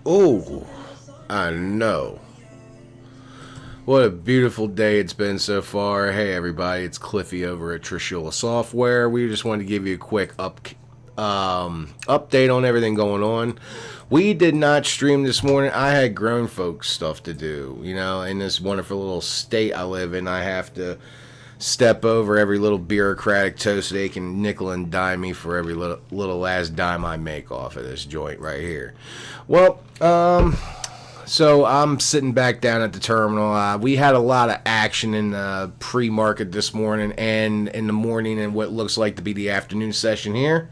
Oh, I know. What a beautiful day it's been so far. Hey, everybody, it's Cliffy over at Trishula Software. We just wanted to give you a quick update on everything going on. We did not stream this morning. I had grown folks stuff to do. In this wonderful little state I live in, I have to step over every little bureaucratic toe so they can nickel and dime me for every little last dime I make off of this joint right here. Well, so I'm sitting back down at the terminal. We had a lot of action in the pre-market this morning and in the morning and what looks like to be the afternoon session here.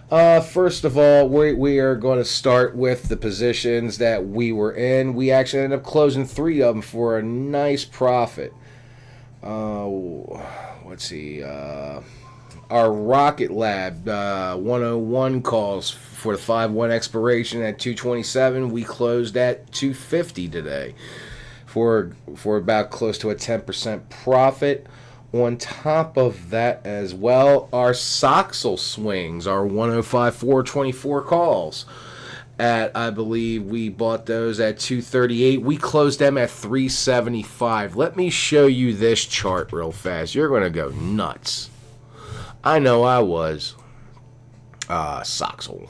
First of all, we are going to start with the positions that we were in. We actually ended up closing 3 of them for a nice profit. Let's see. Our Rocket Lab 101 calls for the 5-1 expiration at 227. We closed at 250 today for about close to a 10% profit. On top of that as well, our Soxel swings, our 105 424 calls at, I believe we bought those at 238. We closed them at 375. Let me show you this chart real fast. You're going to go nuts. I know I was. Soxel.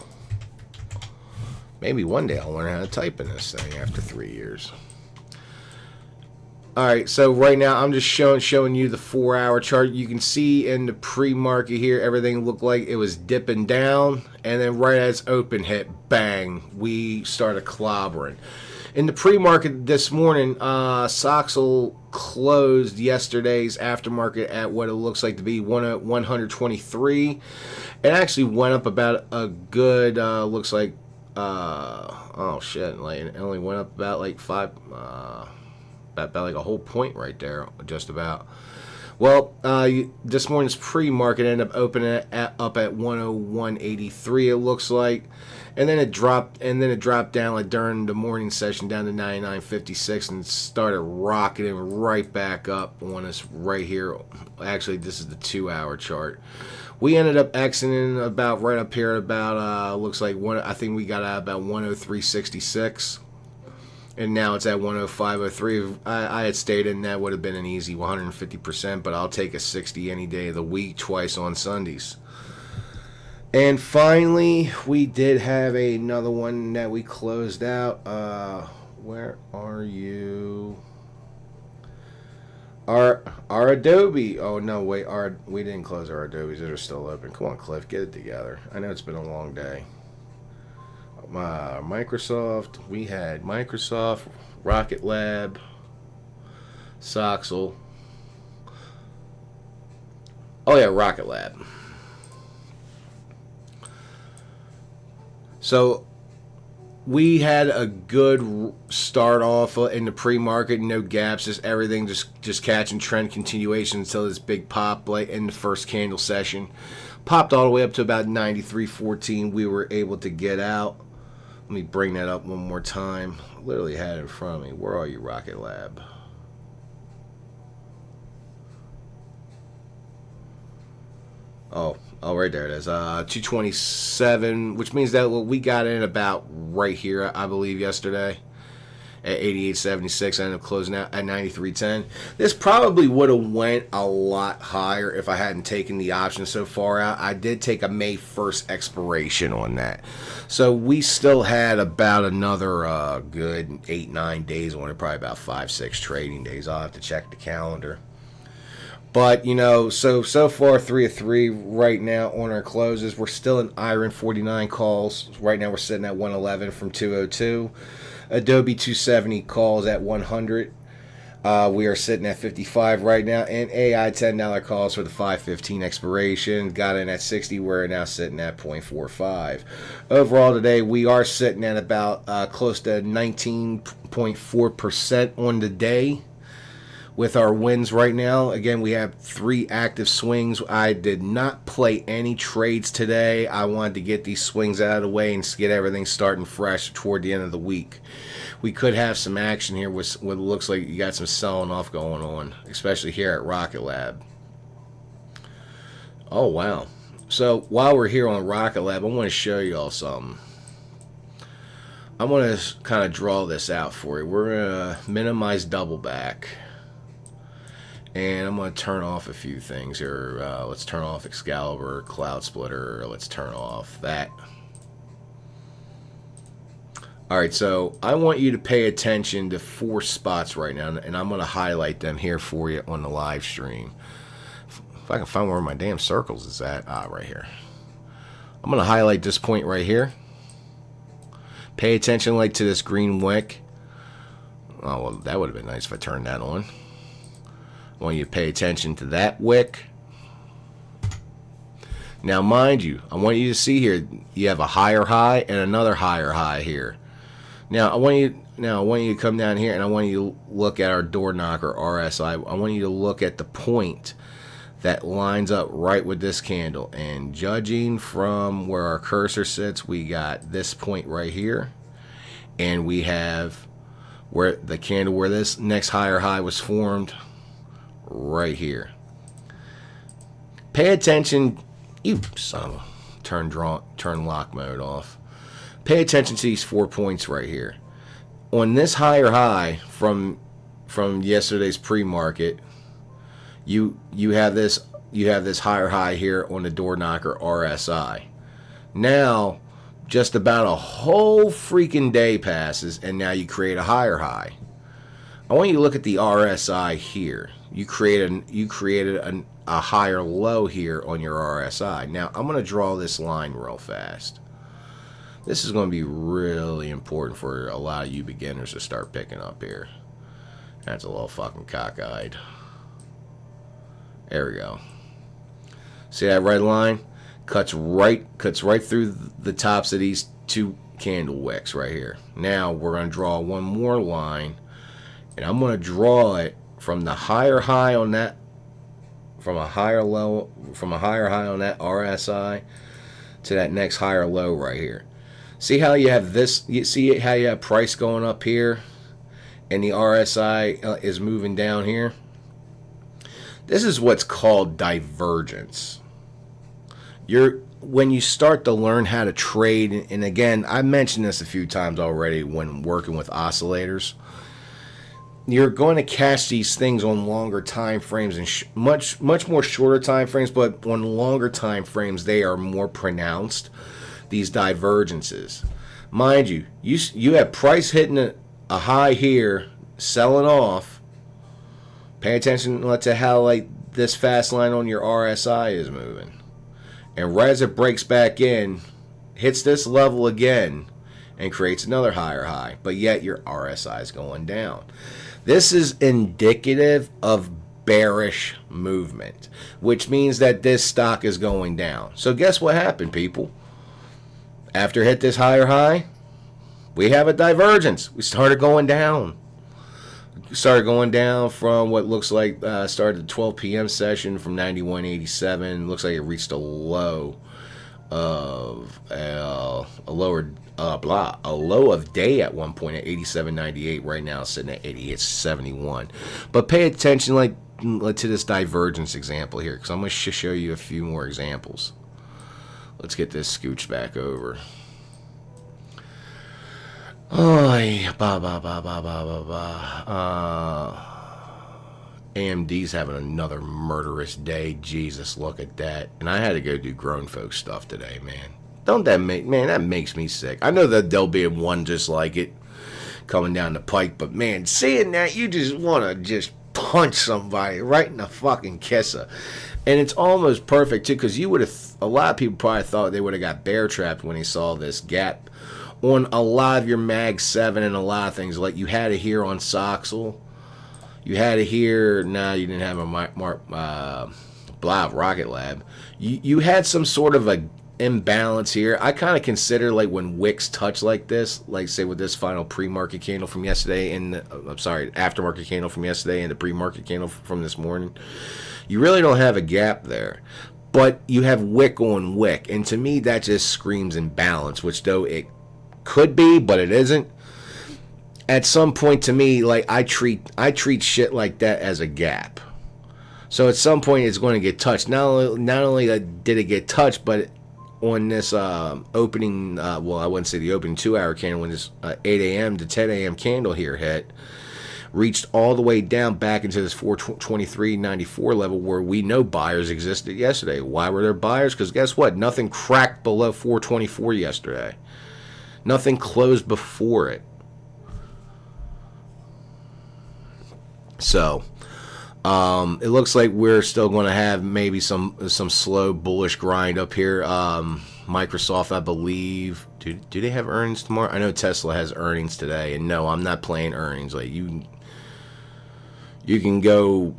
Maybe one day I'll learn how to type in this thing after 3 years. Alright, so right now I'm just showing you the 4-hour chart. You can see in the pre-market here, everything looked like it was dipping down. And then right as open hit, bang, we started clobbering. In the pre-market this morning, Soxel closed yesterday's aftermarket at what it looks like to be 123. It actually went up about a good, looks like, oh shit, like it only went up about like about like a whole point right there, just about. Well, this morning's pre-market ended up opening up at 101.83. It looks like, and then it dropped down like during the morning session down to 99.56 and started rocketing right back up on us right here. Actually, this is the 2-hour chart. We ended up exiting about right up here about looks like one. I think we got out about 103.66. And now it's at 105.03. I had stated and that would have been an easy 150%, but I'll take a 60 any day of the week, twice on Sundays. And finally, we did have another one that we closed out. Where are you? Our Adobe. Oh no, wait. We didn't close our Adobes. They're still open. Come on, Cliff, get it together. I know it's been a long day. Microsoft. We had Microsoft, Rocket Lab, Soxel. Oh yeah, Rocket Lab. So we had a good start off in the pre-market, no gaps, just everything just catching trend continuation until this big pop like in the first candle session. Popped all the way up to about 93.14. We were able to get out. Let me bring that up one more time. I literally had it in front of me. Where are you, Rocket Lab? Oh, right there it is. 227, which means that we got in about right here, I believe, yesterday at 88.76. I ended up closing out at 93.10. This probably would have went a lot higher if I hadn't taken the option so far out. I did take a May 1st expiration on that. So we still had about another good 8-9 days on it, probably about 5-6 trading days. I'll have to check the calendar. But, so far 3 of 3 right now on our closes. We're still in Iron 49 calls. Right now we're sitting at 111 from 202. Adobe 270 calls at 100. We are sitting at 55 right now. And AI $10 calls for the 515 expiration. Got in at 60. We're now sitting at 0.45. Overall today, we are sitting at about close to 19.4% on the day with our wins right now. Again, we have 3 active swings. I did not play any trades today. I wanted to get these swings out of the way and get everything starting fresh toward the end of the week. We could have some action here with what looks like you got some selling off going on, especially here at Rocket Lab. Oh, wow. So while we're here on Rocket Lab, I want to show you all something. I'm going to kind of draw this out for you. We're going to minimize double back. And I'm going to turn off a few things here. Let's turn off Excalibur, Cloud Splitter. Let's turn off that. Alright, so I want you to pay attention to 4 spots right now, and I'm going to highlight them here for you on the live stream. If I can find where my damn circles is at. Right here. I'm going to highlight this point right here. Pay attention like to this green wick. Oh, well, that would have been nice if I turned that on. I want you to pay attention to that wick. Now, mind you, I want you to see here, you have a higher high and another higher high here. Now, I want you to come down here, and I want you to look at our door knocker RSI. I want you to look at the point that lines up right with this candle. And judging from where our cursor sits, we got this point right here. And we have where the candle where this next higher high was formed right here. Pay attention. You son of a turn lock mode off. Pay attention to these 4 points right here. On this higher high from yesterday's pre-market, you have this higher high here on the door knocker RSI. Now, just about a whole freaking day passes, and now you create a higher high. I want you to look at the RSI here. You created a higher low here on your RSI. Now, I'm going to draw this line real fast. This is going to be really important for a lot of you beginners to start picking up here. That's a little fucking cockeyed. There we go. See that red line? Cuts right through the tops of these 2 candle wicks right here. Now we're going to draw one more line, and I'm going to draw it from the higher high on that, from a higher high on that RSI to that next higher low right here. See how you have this? You see how you have price going up here, and the RSI is moving down here? This is what's called divergence. When you start to learn how to trade, and again, I mentioned this a few times already when working with oscillators, you're going to catch these things on longer time frames and much more shorter time frames, but on longer time frames they are more pronounced. These divergences, mind you, you have price hitting a high here, selling off. Pay attention to how like this fast line on your RSI is moving, and right as it breaks back in, hits this level again and creates another higher high, but yet your RSI is going down. This is indicative of bearish movement, which means that this stock is going down. So guess what happened, people? After hit this higher high, we have a divergence. We started going down. Started going down from what looks like started the 12 p.m. session from 91.87. Looks like it reached a low of a low of day at one point at 87.98. Right now it's sitting at 88.71. But pay attention like to this divergence example here, because I'm going to show you a few more examples. Let's get this scooch back over. Oh, yeah. AMD's having another murderous day. Jesus, look at that. And I had to go do grown folks stuff today, man. That makes me sick. I know that there'll be one just like it coming down the pike, but man, seeing that, you just want to just punch somebody right in the fucking kisser. And it's almost perfect too, because you would have, a lot of people probably thought they would have got bear trapped when they saw this gap on a lot of your Mag 7 and a lot of things. Like you had it here on Soxel, you had it here. Now you didn't have a Rocket Lab. You had some sort of a imbalance here. I kind of consider like when wicks touch like this, like say with this final pre-market candle from yesterday and aftermarket candle from yesterday and the pre-market candle from this morning, you really don't have a gap there, but you have wick on wick, and to me that just screams imbalance, which though it could be, but it isn't. At some point, to me, like I treat shit like that as a gap. So at some point it's going to get touched. Not only did it get touched, but on this opening, well, I wouldn't say the opening 2 hour candle, when this 8 a.m. to 10 a.m. candle here hit, reached all the way down back into this 423.94 level where we know buyers existed yesterday. Why were there buyers? Because guess what? Nothing cracked below 424 yesterday. Nothing closed before it. So it looks like we're still going to have maybe some slow bullish grind up here. Microsoft, I believe, do they have earnings tomorrow? I know Tesla has earnings today, and no, I'm not playing earnings. Like you can go.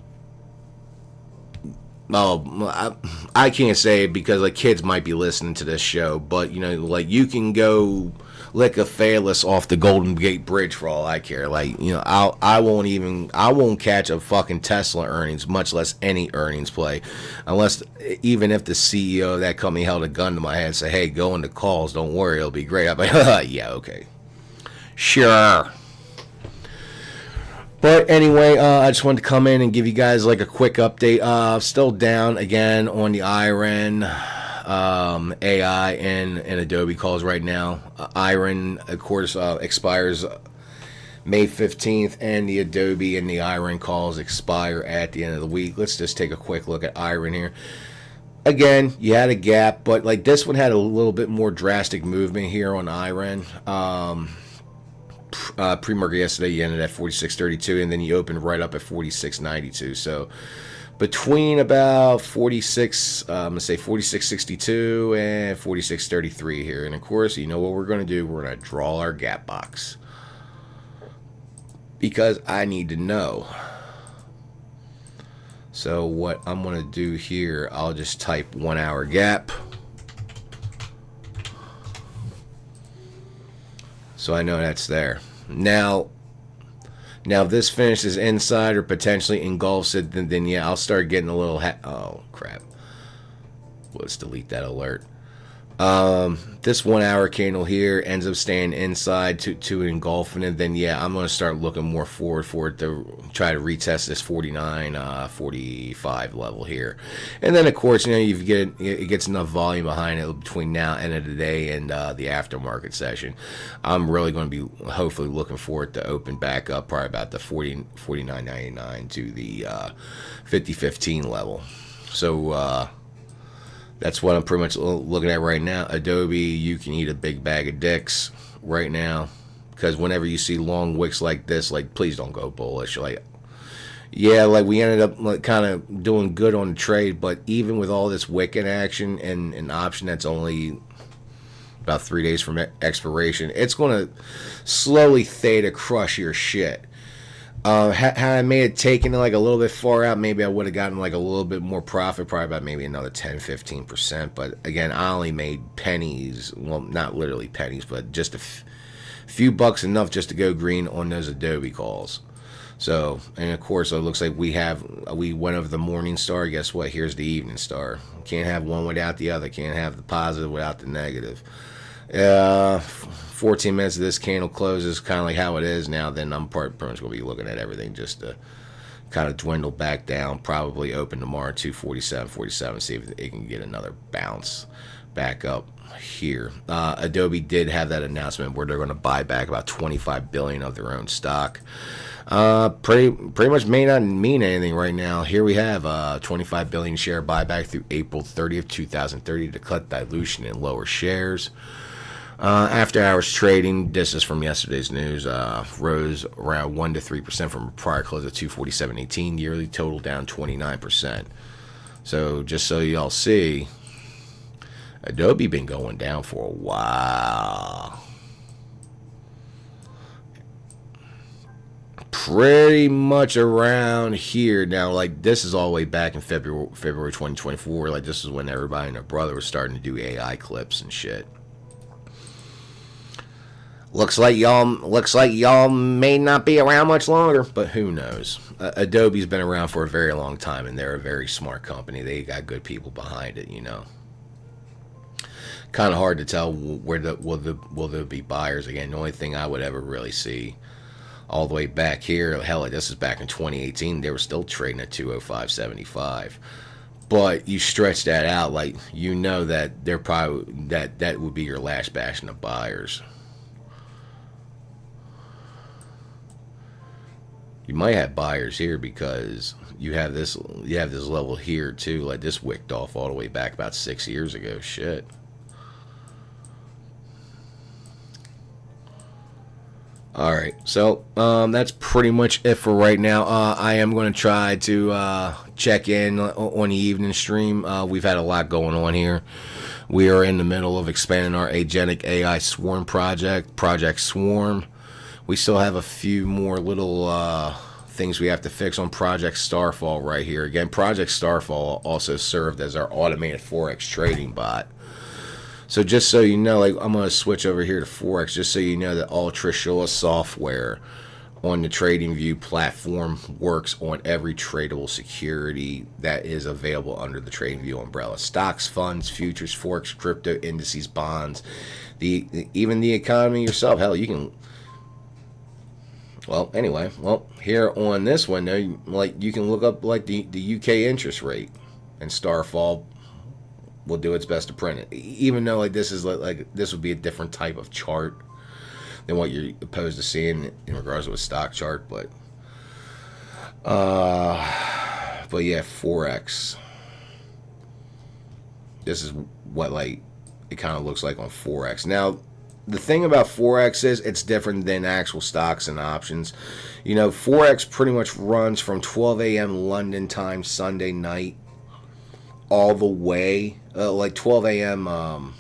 Oh, I can't say it because like kids might be listening to this show, but you know, like you can go lick a phallus off the Golden Gate Bridge for all I care. Like, you know, I won't catch a fucking Tesla earnings, much less any earnings play, unless even if the CEO of that company held a gun to my head and said, "Hey, go into calls, don't worry, it'll be great." I'm like, yeah, okay, sure. But anyway, I just wanted to come in and give you guys like a quick update. Still down again on the IREN, AI, and Adobe calls right now. IREN, of course, expires May 15th, and the Adobe and the IREN calls expire at the end of the week. Let's just take a quick look at IREN here. Again, you had a gap, but like this one had a little bit more drastic movement here on IREN. Pre-market yesterday, you ended at 46.32, and then you opened right up at 46.92. So between about 46, I'm gonna say 46.62 and 46.33 here. And of course, you know what we're gonna do? We're gonna draw our gap box because I need to know. So what I'm gonna do here, I'll just type 1 hour gap. So I know that's there. Now if this finishes inside or potentially engulfs it, then yeah, I'll start getting a little... oh, crap. Let's delete that alert. This 1 hour candle here ends up staying inside to engulfing it, then yeah, I'm going to start looking more forward for it to try to retest this 49, 45 level here. And then, of course, you know, it gets enough volume behind it between now and end of the day and the aftermarket session. I'm really going to be hopefully looking for it to open back up probably about the 49.99 to the 50.15 level. So, that's what I'm pretty much looking at right now. Adobe, you can eat a big bag of dicks right now, because whenever you see long wicks like this, like, please don't go bullish. Like, yeah, like we ended up like kind of doing good on the trade, but even with all this wick in action and an option that's only about 3 days from expiration, it's going to slowly theta crush your shit. Had I may have taken it like a little bit far out, maybe I would have gotten like a little bit more profit, probably about maybe another 10-15%. But again, I only made pennies. Well, not literally pennies, but just a few bucks, enough just to go green on those Adobe calls. So, and of course, it looks like we went over the morning star. Guess what? Here's the evening star. Can't have one without the other. Can't have the positive without the negative. 14 minutes of this candle closes kind of like how it is now, then I'm pretty much going to be looking at everything just to kind of dwindle back down, probably open tomorrow 247.47, see if it can get another bounce back up here. Adobe did have that announcement where they're going to buy back about 25 billion of their own stock. Pretty much may not mean anything right now. Here we have 25 billion share buyback through April 30th, 2030 to cut dilution and lower shares. After hours trading, this is from yesterday's news, rose around 1 to 3% from a prior close of 247.18. Yearly total down 29%. So just so y'all see, Adobe been going down for a while. Pretty much around here now. Like this is all the way back in February 2024. Like this is when everybody and their brother was starting to do AI clips and shit. Looks like y'all may not be around much longer, but who knows? Adobe's been around for a very long time, and they're a very smart company. They got good people behind it, you know. Kind of hard to tell where will there be buyers again. The only thing I would ever really see all the way back here, hell, this is back in 2018. They were still trading at 205.75. But you stretch that out, like, you know that they're probably that would be your last bastion of buyers. You might have buyers here because you have this level here too. Like, this wicked off all the way back about 6 years ago. Shit. All right, so that's pretty much it for right now. I am going to try to check in on the evening stream. We've had a lot going on here. We are in the middle of expanding our Agentic AI Swarm project, Project Swarm. We still have a few more little things we have to fix on Project Starfall right here. Again, Project Starfall also served as our automated Forex trading bot. So just so you know, like, I'm going to switch over here to Forex, just so you know that all Trishula software on the TradingView platform works on every tradable security that is available under the TradingView umbrella. Stocks, funds, futures, forex, crypto, indices, bonds, even the economy yourself. Hell, you can... Well, anyway, here on this one, like, you can look up, like, the UK interest rate, and Starfall will do its best to print it. Even though, like, this is like this would be a different type of chart than what you're opposed to seeing in regards to a stock chart, but yeah, Forex. This is what, like, it kind of looks like on Forex. Now, the thing about Forex is it's different than actual stocks and options. You know, Forex pretty much runs from 12 a.m. London time Sunday night all the way, like 12 a.m.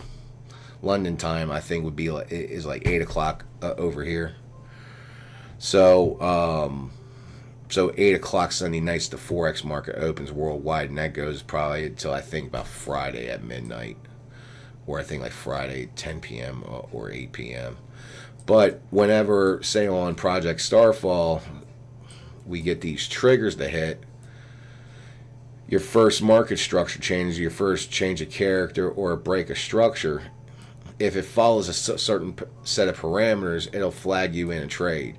London time, I think would be like, is like 8 o'clock over here. So 8 o'clock Sunday nights, the Forex market opens worldwide, and that goes probably until, I think, about Friday at midnight, or I think like Friday 10 p.m. or 8 p.m. But whenever, say, on Project Starfall, we get these triggers to hit, your first market structure changes, your first change of character or a break of structure, if it follows a certain set of parameters, it'll flag you in a trade.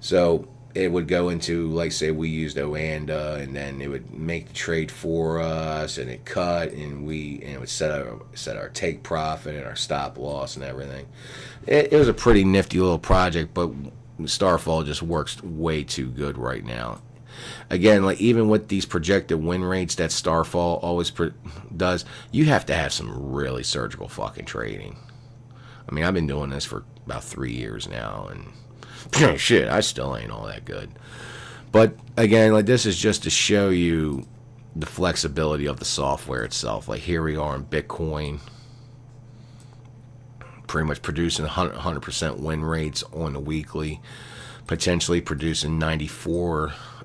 So it would go into, like, say we used Oanda, and then it would make the trade for us, and it cut, and it would set our take profit and our stop loss and everything. It was a pretty nifty little project, but Starfall just works way too good right now. Again, like, even with these projected win rates that Starfall always does, you have to have some really surgical fucking trading. I mean, I've been doing this for about 3 years now, and shit, I still ain't all that good. But again, like, this is just to show you the flexibility of the software itself. Like, here we are in Bitcoin, pretty much producing 100% win rates on the weekly, potentially producing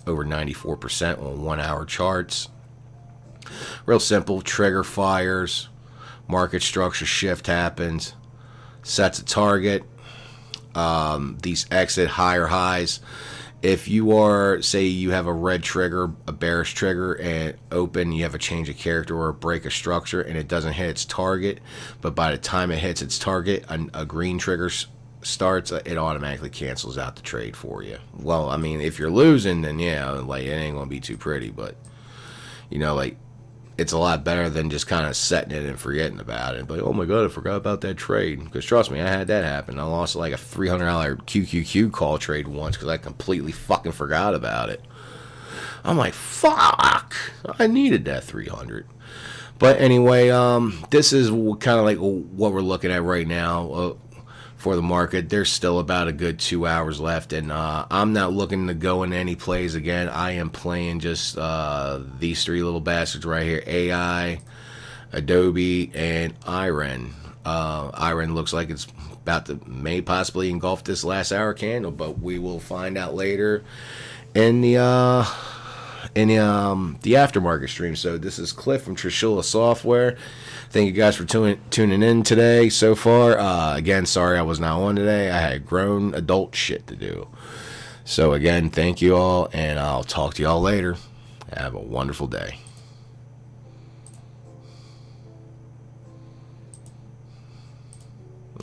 over 94% on 1 hour charts. Real simple. Trigger fires, market structure shift happens, sets a target, these exit higher highs. If you are, say you have a red trigger, a bearish trigger, and open, you have a change of character or a break of structure, and it doesn't hit its target, but by the time it hits its target, a green trigger starts, it automatically cancels out the trade for you. Well, I mean, if you're losing, then yeah, like, it ain't gonna be too pretty, but, you know, like, it's a lot better than just kind of setting it and forgetting about it. But, oh my god, I forgot about that trade. Because trust me, I had that happen. I lost like a $300 QQQ call trade once because I completely fucking forgot about it. I'm like, fuck, I needed that 300. But anyway, this is kind of like what we're looking at right now. For the market, there's still about a good 2 hours left, and I'm not looking to go in any plays again. I am playing just these three little bastards right here: AI, Adobe, and IREN. IREN looks like it's about to may possibly engulf this last hour candle, but we will find out later in the aftermarket stream. So this is Cliff from Trishula Software. Thank you guys for tuning in today so far. Again, sorry I was not on today. I had grown adult shit to do. So again, thank you all, and I'll talk to y'all later. Have a wonderful day.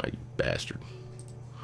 You bastard.